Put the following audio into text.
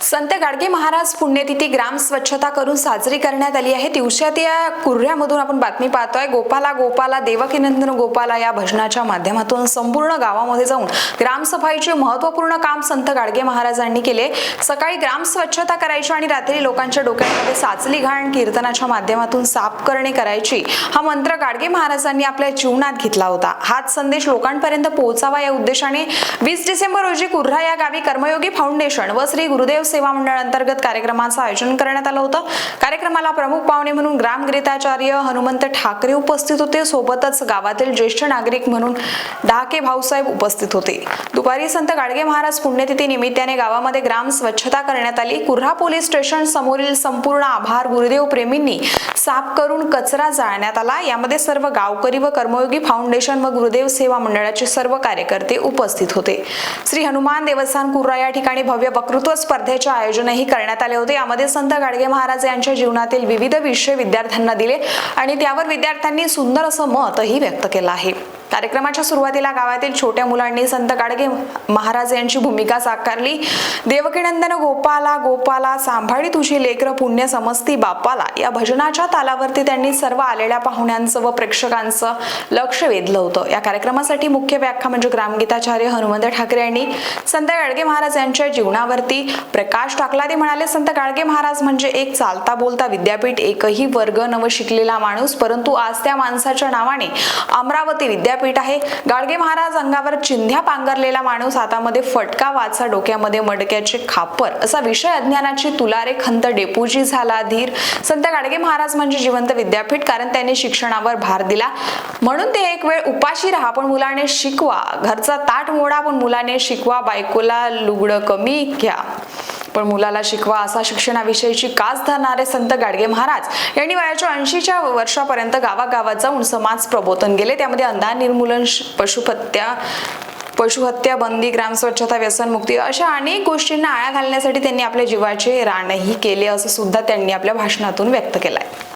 संत गाडगे महाराज पुण्यतिथी ग्राम स्वच्छता करून साजरी करण्यात आली आहे। दिवसात या कुर्ह्यामधून आपण बातमी पाहतोय। गोपाला गोपाला देवकीनंदन गोपाला या भजनाच्या माध्यमातून संपूर्ण गावामध्ये जाऊन ग्रामसफाईचे महत्त्वपूर्ण काम संत गाडगे महाराजांनी केले। सकाळी ग्राम स्वच्छता करायची आणि रात्री लोकांच्या डोक्यांमध्ये साचली घाण कीर्तनाच्या माध्यमातून साफ करणे करायची हा मंत्र गाडगे महाराजांनी आपल्या जीवनात घेतला होता। हाच संदेश लोकांपर्यंत पोहोचावा या उद्देशाने 20 डिसेंबर रोजी कुर्हा या गावी कर्मयोगी फाउंडेशन व श्री गुरुदेव सेवा मंडळ अंतर्गत कार्यक्रमाचं आयोजन करण्यात आलं होतं। कार्यक्रमाला प्रमुख पाहुणे म्हणून ग्रामगीताचार्य हनुमंत ठाकरे उपस्थित होते। सोबतच गावातील ज्येष्ठ नागरिक म्हणून ढाके भाऊसाहेब उपस्थित होते। दुपारी संत गाडगे महाराज पुण्यतिथी निमित्ताने गावामध्ये ग्राम स्वच्छता करण्यात आली। कुर्हा पोलीस स्टेशन समोरील संपूर्ण आभार गुरुदेव प्रेमींनी साफ करून कचरा जाळण्यात आला। यामध्ये सर्व गावकरी व कर्मयोगी फाउंडेशन व गुरुदेव सेवा मंडळाचे सर्व कार्यकर्ते उपस्थित होते। श्री हनुमान देवस्थान कुर्हा या ठिकाणी भव्य वक्तृत्व स्पर्धेचे आयोजनही करण्यात आले होते। यामध्ये संत गाडगे महाराज यांच्या जीवनातील विविध विषय विद्यार्थ्यांना दिले आणि त्यावर विद्यार्थ्यांनी सुंदर असं मतही व्यक्त केलं आहे। कार्यक्रमाच्या सुरुवातीला गावातील छोट्या मुलांनी संत गाडगे महाराज यांची भूमिका साकारली। देवकीनंदन गोपाला गोपाला सांभाळी तुझी लेकर पुण्य समजती बापाला या भजनाच्या तालावरती त्यांनी सर्व आलेल्या पाहुण्यांचं व प्रेक्षकांचं लक्ष वेधलं होतं। या कार्यक्रमासाठी मुख्य व्याख्या म्हणजे ग्रामगीताचार्य हनुमंत ठाकरे यांनी संत गाडगे महाराज यांच्या जीवनावरती प्रकाश टाकला। ते म्हणाले, संत गाडगे महाराज म्हणजे एक चालता बोलता विद्यापीठ, एकही वर्ग नव शिकलेला माणूस, परंतु आज त्या माणसाच्या नावाने अमरावती विद्यापीठ आहे। गाडगे महाराज अंगावर चिंध्या पांघरलेला माणूस, हातामध्ये फटका वाचा, डोक्यामध्ये मडक्याचे खापर, असा विषय अज्ञानाची तुलारे खंत डेपूजी झाला धीर। संत गाडगे महाराज म्हणजे जिवंत विद्यापीठ, कारण त्यांनी शिक्षणावर भार दिला। म्हणून ते एक वेळ उपाशी राहा पण मुलाने शिकवा, घरचा ताट मोडा पण मुलाने शिकवा, बायकोला लुगडं कमी घ्या पण मुलाला शिकवा, असा शिक्षणाविषयीची कास धरणारे संत गाडगे महाराज यांनी वयाच्या 80च्या वर्षापर्यंत गावागावात जाऊन समाज प्रबोधन केले। त्यामध्ये अंधार निर्मूलन, पशुहत्या बंदी, ग्रामस्वच्छता, व्यसनमुक्ती अशा अनेक गोष्टींना आळा घालण्यासाठी त्यांनी आपल्या जीवाचे रानही केले, असं सुद्धा त्यांनी आपल्या भाषणातून व्यक्त केलंय।